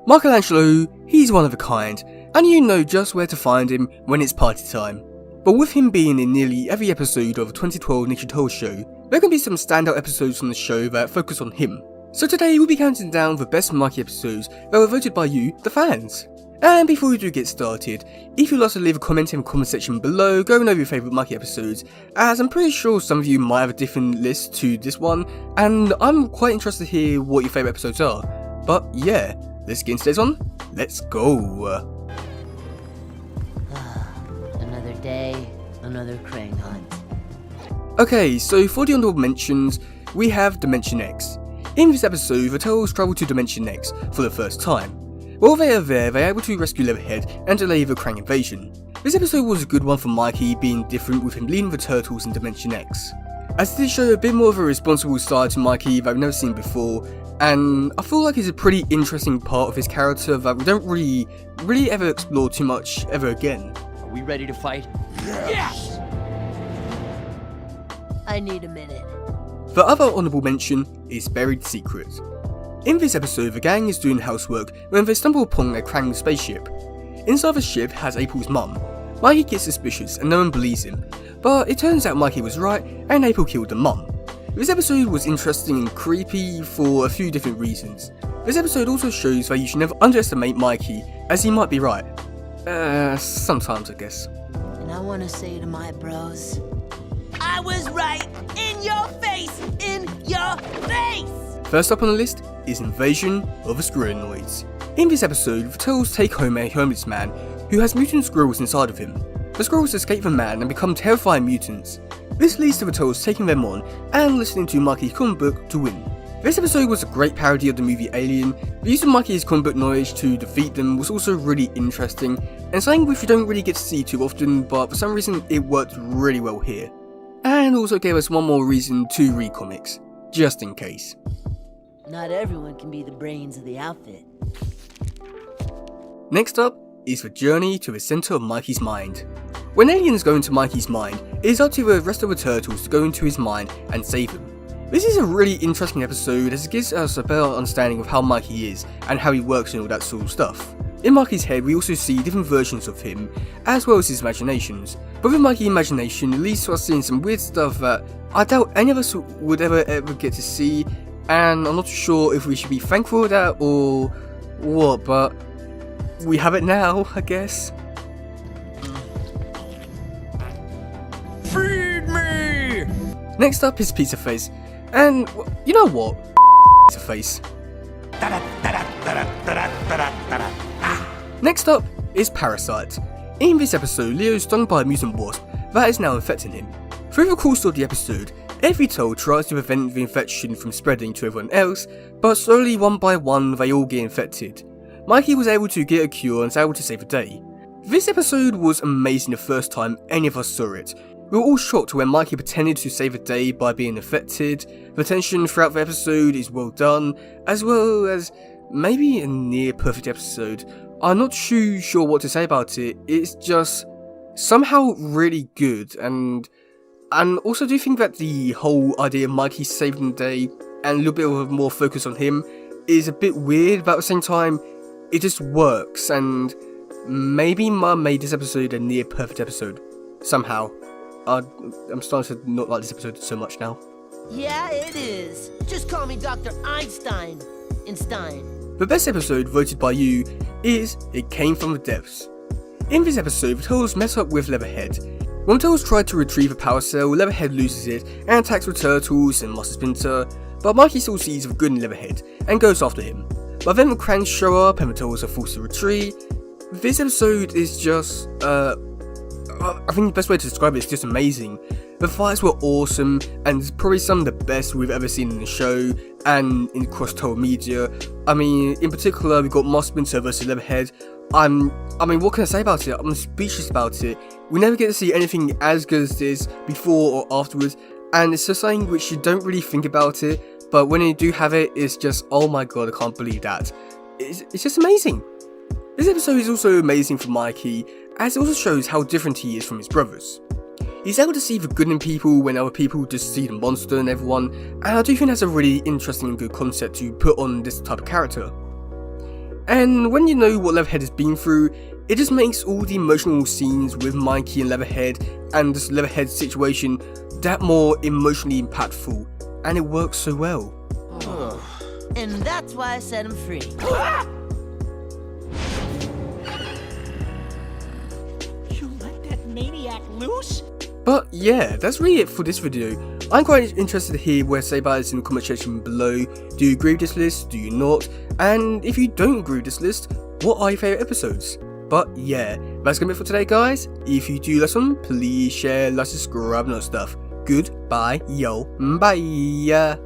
Michelangelo, he's one of a kind, and you know just where to find him when it's party time. But with him being in nearly every episode of the 2012 Ninja Turtles show, there can be some standout episodes from the show that focus on him. So today we'll be counting down the best Mikey episodes that were voted by you, the fans. And before we do get started, if you'd like to leave a comment in the comment section below going over your favourite Mikey episodes, as I'm pretty sure some of you might have a different list to this one, and I'm quite interested to hear what your favourite episodes are. But yeah, let's get into today's one. Let's go. Another day, another crane hunt. Okay, so for the honorable mentions, we have Dimension X. In this episode, the Turtles travel to Dimension X for the first time. While they are there, they are able to rescue Leatherhead and delay the Krang invasion. This episode was a good one for Mikey, being different with him leading the Turtles in Dimension X, as it did show a bit more of a responsible side to Mikey that we've never seen before, and I feel like it's a pretty interesting part of his character that we don't really ever explore too much ever again. Are we ready to fight? Yes! I need a minute. The other honourable mention is Buried Secret. In this episode, the gang is doing housework when they stumble upon a Krang spaceship. Inside the ship has April's mum. Mikey gets suspicious and no one believes him, but it turns out Mikey was right and April killed the mum. This episode was interesting and creepy for a few different reasons. This episode also shows that you should never underestimate Mikey, as he might be right. Sometimes I guess. And I want to say to my bros, I was right! In your face! In your face! First up on the list is Invasion of the Squirrenoids. In this episode, the Turtles take home a homeless man who has mutant squirrels inside of him. The squirrels escape the man and become terrifying mutants. This leads to the Turtles taking them on and listening to Mikey's comic book to win. This episode was a great parody of the movie Alien. The use of Mikey's comic book knowledge to defeat them was also really interesting, and something which we don't really get to see too often, but for some reason it worked really well here. And also gave us one more reason to read comics, just in case. Not everyone can be the brains of the outfit. Next up is the journey to the centre of Mikey's mind. When aliens go into Mikey's mind, it is up to the rest of the Turtles to go into his mind and save him. This is a really interesting episode as it gives us a better understanding of how Mikey is and how he works and all that sort of stuff. In Mikey's head we also see different versions of him, as well as his imaginations. But with Mikey's imagination it leads to us seeing some weird stuff that I doubt any of us would ever get to see, and I'm not sure if we should be thankful for that or what, but we have it now, I guess. Feed me! Next up is Pizza Face, and you know what? Pizza Face. Next up is Parasite. In this episode, Leo is stung by a mutant wasp that is now infecting him. Through the course of the episode, every Turtle tries to prevent the infection from spreading to everyone else, but slowly one by one they all get infected. Mikey was able to get a cure and was able to save the day. This episode was amazing the first time any of us saw it. We were all shocked when Mikey pretended to save the day by being infected. The tension throughout the episode is well done, as well as maybe a near perfect episode. I'm not too sure what to say about it, it's just somehow really good, and also do think that the whole idea of Mikey saving the day and a little bit of more focus on him is a bit weird, but at the same time it just works, and maybe Mum made this episode a near perfect episode somehow. I'm starting to not like this episode so much now. Yeah, it is. Just call me Dr. Einstein in Stein. The best episode voted by you is It Came From the Depths. In this episode, the Turtles mess up with Leatherhead. When the Turtles try to retrieve a power cell, Leatherhead loses it and attacks the Turtles and Master Splinter, but Mikey still sees the good in Leatherhead and goes after him. But then the Krangs show up and the Turtles are forced to retreat. This episode is just, I think the best way to describe it is just amazing. The fights were awesome and probably some of the best we've ever seen in the show and in cross-total media. I mean, in particular, we got Master Splinter versus Leatherhead. I mean, what can I say about it? I'm speechless about it. We never get to see anything as good as this before or afterwards, and it's just something which you don't really think about it, but when you do have it, it's just, oh my god, I can't believe that. It's just amazing. This episode is also amazing for Mikey, as it also shows how different he is from his brothers. He's able to see the good in people when other people just see the monster in everyone, and I do think that's a really interesting and good concept to put on this type of character. And when you know what Leatherhead has been through, it just makes all the emotional scenes with Mikey and Leatherhead and this Leatherhead situation that more emotionally impactful, and it works so well. And that's why I set him free. You let that maniac loose? But yeah, that's really it for this video. I'm quite interested to hear what you say about this in the comment section below. Do you agree with this list? Do you not? And if you don't agree with this list, what are your favourite episodes? But yeah, that's gonna be it for today, guys. If you do listen, please share, like, subscribe, and all that stuff. Goodbye, yo, bye.